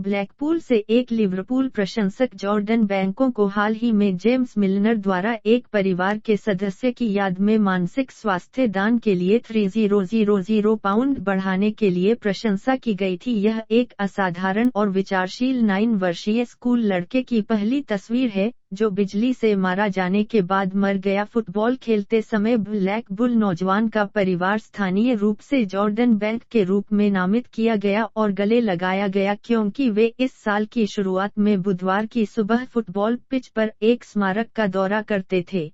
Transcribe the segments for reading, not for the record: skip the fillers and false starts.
Blackpool से एक Liverpool प्रशंसक जॉर्डन बैंको को हाल ही में जेम्स मिलनर द्वारा एक परिवार के सदस्य की याद में मानसिक स्वास्थ्य दान के लिए 3000 पाउंड बढ़ाने के लिए प्रशंसा की गई थी। यह एक असाधारण और विचारशील 9 वर्षीय स्कूल लड़के की पहली तस्वीर है जो बिजली से मारा जाने के बाद मर गया। फुटबॉल खेलते समय ब्लैकपूल नौजवान का परिवार स्थानीय रूप से जॉर्डन बैंक के रूप में नामित किया गया और गले लगाया गया क्योंकि वे इस साल की शुरुआत में बुधवार की सुबह फुटबॉल पिच पर एक स्मारक का दौरा करते थे।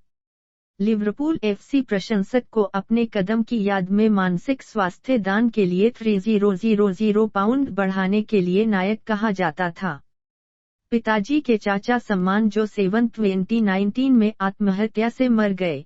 लिवरपूल एफसी प्रशंसक को अपने कदम की याद में मानसिक स्वास्थ्य दान के लिए 3000 पाउंड बढ़ाने के लिए नायक कहा जाता था। पिताजी के चाचा सम्मान जो 2019 में आत्महत्या से मर गए।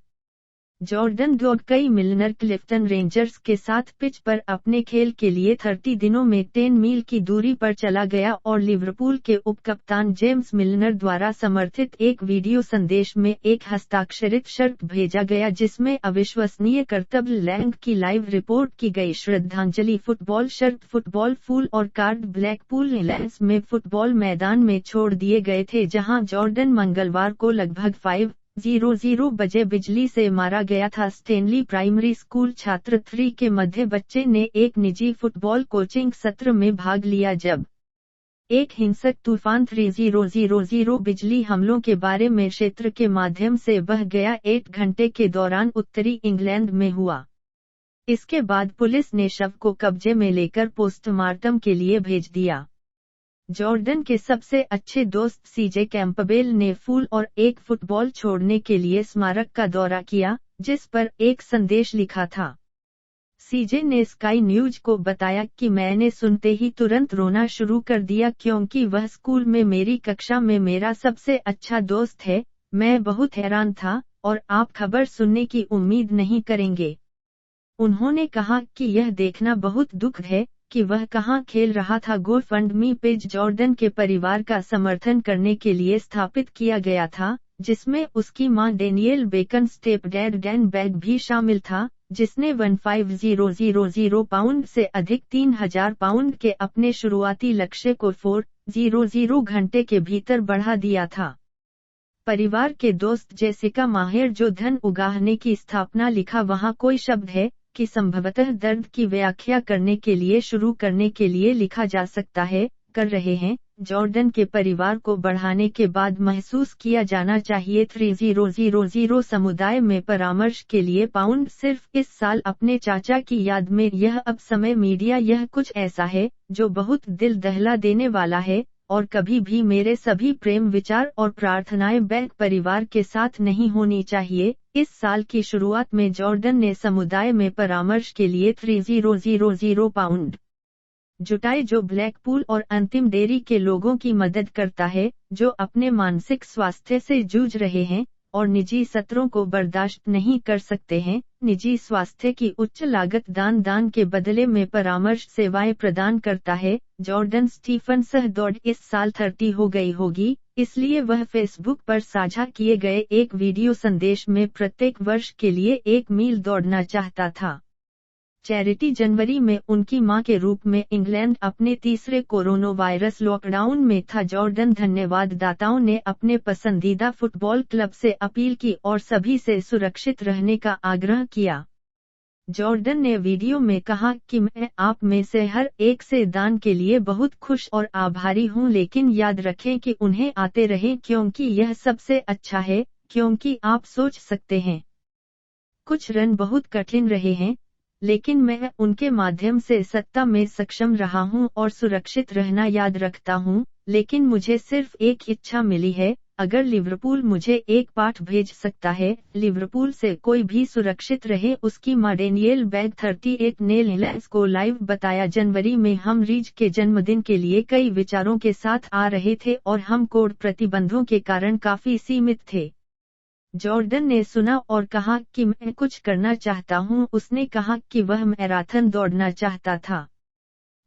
जॉर्डन कई मिलनर क्लिफ्टन रेंजर्स के साथ पिच पर अपने खेल के लिए 30 दिनों में 10 मील की दूरी पर चला गया और लिवरपूल के उपकप्तान जेम्स मिलनर द्वारा समर्थित एक वीडियो संदेश में एक हस्ताक्षरित शर्त भेजा गया जिसमें अविश्वसनीय कर्तव्य लैंग की लाइव रिपोर्ट की गई। श्रद्धांजलि फुटबॉल शर्त फुटबॉल फूल और कार्ड ब्लैकपूल इलेंस में फुटबॉल मैदान में छोड़ दिए गए थे जहां जॉर्डन मंगलवार को लगभग 5:00 बजे बिजली से मारा गया था। स्टेनली प्राइमरी स्कूल छात्र 3 के मध्य बच्चे ने एक निजी फुटबॉल कोचिंग सत्र में भाग लिया जब एक हिंसक तूफान 3000 बिजली हमलों के बारे में क्षेत्र के माध्यम से बह गया 8 घंटे के दौरान उत्तरी इंग्लैंड में हुआ। इसके बाद पुलिस ने शव को कब्जे में लेकर पोस्टमार्टम के लिए भेज दिया। जॉर्डन के सबसे अच्छे दोस्त सीजे कैंपबेल ने फूल और एक फुटबॉल छोड़ने के लिए स्मारक का दौरा किया जिस पर एक संदेश लिखा था। सीजे ने स्काई न्यूज को बताया कि मैंने सुनते ही तुरंत रोना शुरू कर दिया क्योंकि वह स्कूल में मेरी कक्षा में मेरा सबसे अच्छा दोस्त है। मैं बहुत हैरान था और आप खबर सुनने की उम्मीद नहीं करेंगे। उन्होंने कहा कि यह देखना बहुत दुख है कि वह कहां खेल रहा था। गोफंडमी पेज जॉर्डन के परिवार का समर्थन करने के लिए स्थापित किया गया था जिसमें उसकी मां डेनियल बेकन स्टेपडैड डैन बैग भी शामिल था जिसने 15,000 पाउंड से अधिक 3,000 पाउंड के अपने शुरुआती लक्ष्य को 400 घंटे के भीतर बढ़ा दिया था। परिवार के दोस्त जेसिका माहिर जो धन उगाहने की स्थापना लिखा वहाँ कोई शब्द है कि संभवतः दर्द की व्याख्या करने के लिए शुरू करने के लिए लिखा जा सकता है कर रहे हैं। जॉर्डन के परिवार को बढ़ाने के बाद महसूस किया जाना चाहिए 3000 समुदाय में परामर्श के लिए पाउंड सिर्फ इस साल अपने चाचा की याद में। यह अब समय मीडिया यह कुछ ऐसा है जो बहुत दिल दहला देने वाला है और कभी भी मेरे सभी प्रेम विचार और प्रार्थनाएं बैंक परिवार के साथ नहीं होनी चाहिए। इस साल की शुरुआत में जॉर्डन ने समुदाय में परामर्श के लिए 3000 पाउंड जुटाए जो ब्लैकपूल और अंतिम डेरी के लोगों की मदद करता है जो अपने मानसिक स्वास्थ्य से जूझ रहे हैं और निजी सत्रों को बर्दाश्त नहीं कर सकते हैं। निजी स्वास्थ्य की उच्च लागत दान के बदले में परामर्श सेवाएं प्रदान करता है। जॉर्डन स्टीफन दौड़ इस साल 30 हो गई होगी इसलिए वह फेसबुक पर साझा किए गए एक वीडियो संदेश में प्रत्येक वर्ष के लिए 1 मील दौड़ना चाहता था। चैरिटी जनवरी में उनकी मां के रूप में इंग्लैंड अपने तीसरे कोरोना वायरस लॉकडाउन में था। जॉर्डन धन्यवाद दाताओं ने अपने पसंदीदा फुटबॉल क्लब से अपील की और सभी से सुरक्षित रहने का आग्रह किया। जॉर्डन ने वीडियो में कहा कि मैं आप में से हर एक से दान के लिए बहुत खुश और आभारी हूं लेकिन याद रखें कि उन्हें आते रहें क्योंकि यह सबसे अच्छा है क्योंकि आप सोच सकते हैं कुछ रन बहुत कठिन रहे हैं लेकिन मैं उनके माध्यम से सत्ता में सक्षम रहा हूं और सुरक्षित रहना याद रखता हूं। लेकिन मुझे सिर्फ एक इच्छा मिली है अगर लिवरपूल मुझे एक पाठ भेज सकता है लिवरपूल से कोई भी सुरक्षित रहे। उसकी मां डेनियल बैग 38 ने इलेंस को लाइव बताया। जनवरी में हम रीज के जन्मदिन के लिए कई विचारों के साथ आ रहे थे और हम कोड प्रतिबंधों के कारण काफी सीमित थे। जॉर्डन ने सुना और कहा कि मैं कुछ करना चाहता हूं। उसने कहा कि वह मैराथन दौड़ना चाहता था।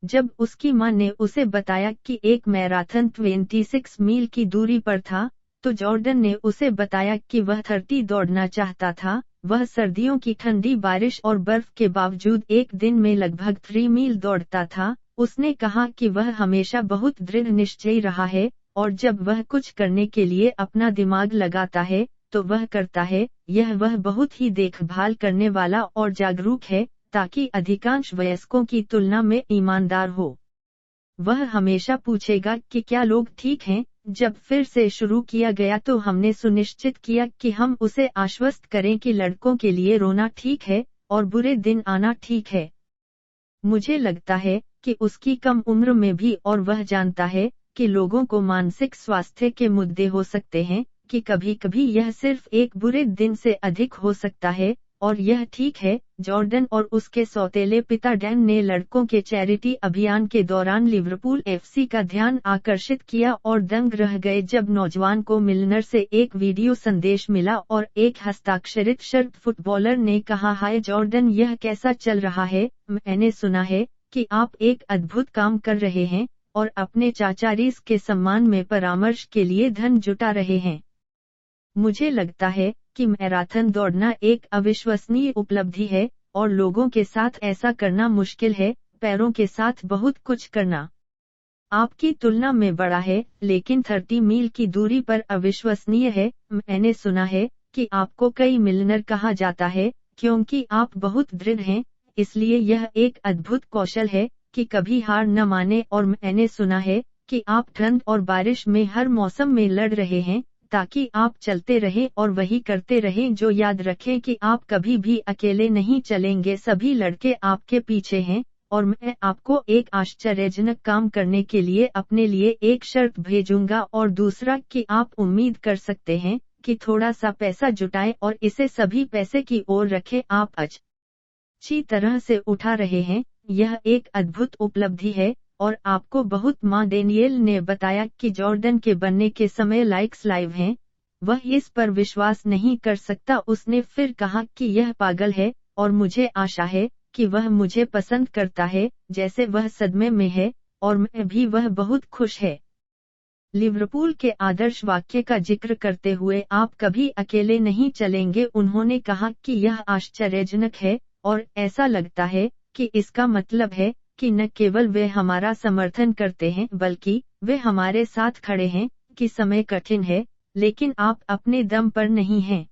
जब उसकी मां ने उसे बताया कि एक मैराथन 26 मील की दूरी पर था तो जॉर्डन ने उसे बताया कि वह 30 दौड़ना चाहता था। वह सर्दियों की ठंडी बारिश और बर्फ के बावजूद एक दिन में लगभग 3 मील दौड़ता था। उसने कहा कि वह हमेशा बहुत दृढ़ निश्चयी रहा है और जब वह कुछ करने के लिए अपना दिमाग लगाता है तो वह करता है। यह वह बहुत ही देखभाल करने वाला और जागरूक है, ताकि अधिकांश वयस्कों की तुलना में ईमानदार हो। वह हमेशा पूछेगा कि क्या लोग ठीक हैं। जब फिर से शुरू किया गया तो हमने सुनिश्चित किया कि हम उसे आश्वस्त करें कि लड़कों के लिए रोना ठीक है और बुरे दिन आना ठीक है। मुझे लगता है कि उसकी कम उम्र में भी और वह जानता है कि लोगों को मानसिक स्वास्थ्य के मुद्दे हो सकते हैं, कि कभी कभी यह सिर्फ एक बुरे दिन से अधिक हो सकता है, और यह ठीक है। जॉर्डन और उसके सौतेले पिता डैन ने लड़कों के चैरिटी अभियान के दौरान लिवरपूल एफसी का ध्यान आकर्षित किया और दंग रह गए जब नौजवान को मिलनर से एक वीडियो संदेश मिला और एक हस्ताक्षरित शर्ट फुटबॉलर ने कहा, हाय जॉर्डन, यह कैसा चल रहा है? मैंने सुना है कि आप एक अद्भुत काम कर रहे हैं और अपने चाचा रीस के सम्मान में परामर्श के लिए धन जुटा रहे हैं। मुझे लगता है कि मैराथन दौड़ना एक अविश्वसनीय उपलब्धि है और लोगों के साथ ऐसा करना मुश्किल है, पैरों के साथ बहुत कुछ करना आपकी तुलना में बड़ा है, लेकिन 30 मील की दूरी पर अविश्वसनीय है। मैंने सुना है कि आपको कई मिलनर कहा जाता है क्योंकि आप बहुत दृढ़ हैं, इसलिए यह एक अद्भुत कौशल है कि कभी हार न माने। और मैंने सुना है कि आप ठंड और बारिश में हर मौसम में लड़ रहे हैं ताकि आप चलते रहें और वही करते रहें। जो याद रखें कि आप कभी भी अकेले नहीं चलेंगे, सभी लड़के आपके पीछे हैं। और मैं आपको एक आश्चर्यजनक काम करने के लिए अपने लिए एक शर्त भेजूंगा, और दूसरा कि आप उम्मीद कर सकते हैं कि थोड़ा सा पैसा जुटाएं और इसे सभी पैसे की ओर रखें। आप अच्छी तरह से उठा रहे हैं, यह एक अद्भुत उपलब्धि है। और आपको बहुत मां डेनियल ने बताया कि जॉर्डन के बनने के समय लाइक्स लाइव हैं। वह इस पर विश्वास नहीं कर सकता। उसने फिर कहा कि यह पागल है और मुझे आशा है कि वह मुझे पसंद करता है जैसे वह सदमे में है, और मैं भी। वह बहुत खुश है। लिवरपूल के आदर्श वाक्य का जिक्र करते हुए आप कभी अकेले नहीं चलेंगे, उन्होंने कहा कि यह आश्चर्यजनक है और ऐसा लगता है कि इसका मतलब है कि न केवल वे हमारा समर्थन करते हैं बल्कि वे हमारे साथ खड़े हैं कि समय कठिन है लेकिन आप अपने दम पर नहीं हैं।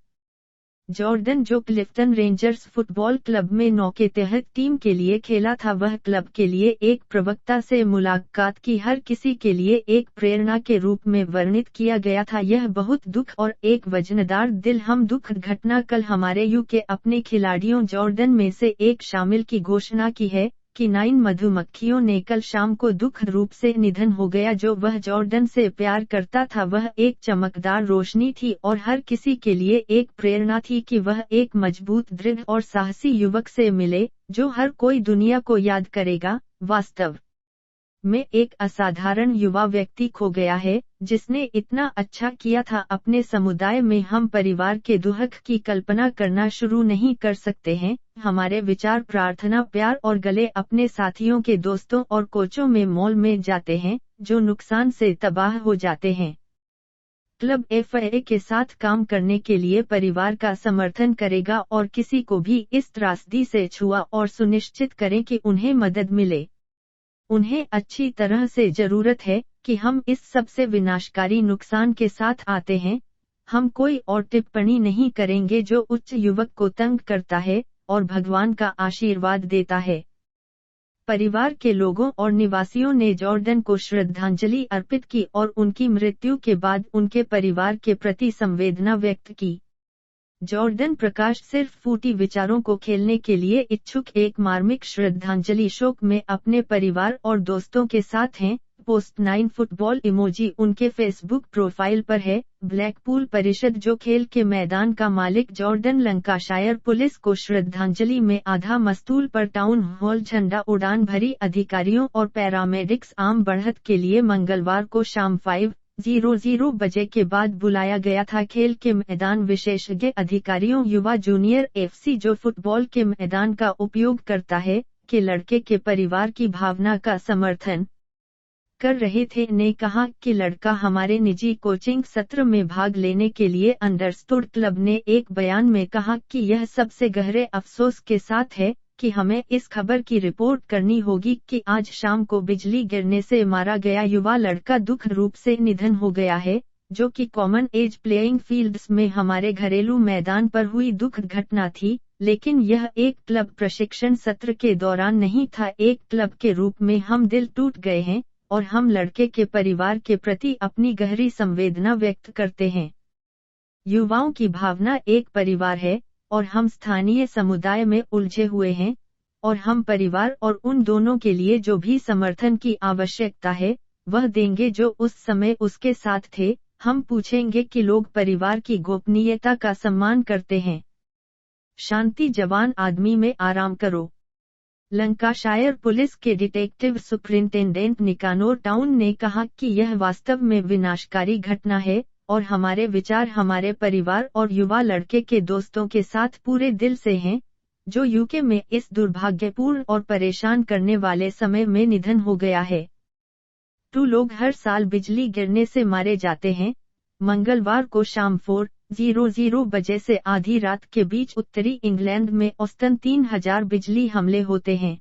जॉर्डन, जो क्लिफ्टन रेंजर्स फुटबॉल क्लब में 9 के तहत टीम के लिए खेला था, वह क्लब के लिए एक प्रवक्ता से मुलाकात की हर किसी के लिए एक प्रेरणा के रूप में वर्णित किया गया था। यह बहुत दुख और एक वजनदार दिल हम दुखद घटना कल हमारे यू के अपने खिलाड़ियों जॉर्डन में से एक शामिल की घोषणा की है कि 9 मधुमक्खियों ने कल शाम को दुखद रूप से निधन हो गया। जो वह जॉर्डन से प्यार करता था वह एक चमकदार रोशनी थी और हर किसी के लिए एक प्रेरणा थी कि वह एक मजबूत, दृढ़ और साहसी युवक से मिले जो हर कोई दुनिया को याद करेगा। वास्तव में एक असाधारण युवा व्यक्ति खो गया है जिसने इतना अच्छा किया था अपने समुदाय में। हम परिवार के दुख की कल्पना करना शुरू नहीं कर सकते हैं। हमारे विचार, प्रार्थना, प्यार और गले अपने साथियों के दोस्तों और कोचों में मॉल में जाते हैं जो नुकसान से तबाह हो जाते हैं। क्लब एफए के साथ काम करने के लिए परिवार का समर्थन करेगा और किसी को भी इस त्रासदी से छुआ और सुनिश्चित करें कि उन्हें मदद मिले। उन्हें अच्छी तरह से जरूरत है कि हम इस सबसे विनाशकारी नुकसान के साथ आते हैं। हम कोई और टिप्पणी नहीं करेंगे जो उच्च युवक को तंग करता है और भगवान का आशीर्वाद देता है। परिवार के लोगों और निवासियों ने जॉर्डन को श्रद्धांजलि अर्पित की और उनकी मृत्यु के बाद उनके परिवार के प्रति संवेदना व्यक्त की। जॉर्डन प्रकाश सिर्फ फूटी विचारों को खेलने के लिए इच्छुक एक मार्मिक श्रद्धांजलि शोक में अपने परिवार और दोस्तों के साथ हैं। पोस्ट 9 फुटबॉल इमोजी उनके फेसबुक प्रोफाइल पर है। ब्लैकपूल परिषद, जो खेल के मैदान का मालिक जॉर्डन लंकाशायर पुलिस को श्रद्धांजलि में आधा मस्तूल पर टाउन हॉल झंडा उड़ान भरी अधिकारियों और पैरामेडिक्स आम बढ़त के लिए मंगलवार को शाम 5:00 बजे के बाद बुलाया गया था। खेल के मैदान विशेषज्ञ अधिकारियों युवा जूनियर एफसी, जो फुटबॉल के मैदान का उपयोग करता है, के लड़के के परिवार की भावना का समर्थन कर रहे थे, ने कहा कि लड़का हमारे निजी कोचिंग सत्र में भाग लेने के लिए अंडरस्टूड। क्लब ने एक बयान में कहा कि यह सबसे गहरे अफसोस के साथ है कि हमें इस खबर की रिपोर्ट करनी होगी कि आज शाम को बिजली गिरने से मारा गया युवा लड़का दुख रूप से निधन हो गया है, जो कि कॉमन एज प्लेइंग फील्ड्स में हमारे घरेलू मैदान पर हुई दुखद घटना थी। लेकिन यह एक क्लब प्रशिक्षण सत्र के दौरान नहीं था। एक क्लब के रूप में हम दिल टूट गए हैं और हम लड़के के परिवार के प्रति अपनी गहरी संवेदना व्यक्त करते हैं। युवाओं की भावना एक परिवार है और हम स्थानीय समुदाय में उलझे हुए हैं, और हम परिवार और उन दोनों के लिए जो भी समर्थन की आवश्यकता है वह देंगे जो उस समय उसके साथ थे। हम पूछेंगे कि लोग परिवार की गोपनीयता का सम्मान करते हैं। शांति जवान आदमी में आराम करो। लंकाशायर पुलिस के डिटेक्टिव सुपरिंटेंडेंट निकानोर टाउन ने कहा कि यह वास्तव में विनाशकारी घटना है और हमारे विचार हमारे परिवार और युवा लड़के के दोस्तों के साथ पूरे दिल से हैं, जो यूके में इस दुर्भाग्यपूर्ण और परेशान करने वाले समय में निधन हो गया है। 2 लोग हर साल बिजली गिरने से मारे जाते हैं। मंगलवार को शाम 4:00 बजे से आधी रात के बीच उत्तरी इंग्लैंड में औसतन 3000 बिजली हमले होते हैं।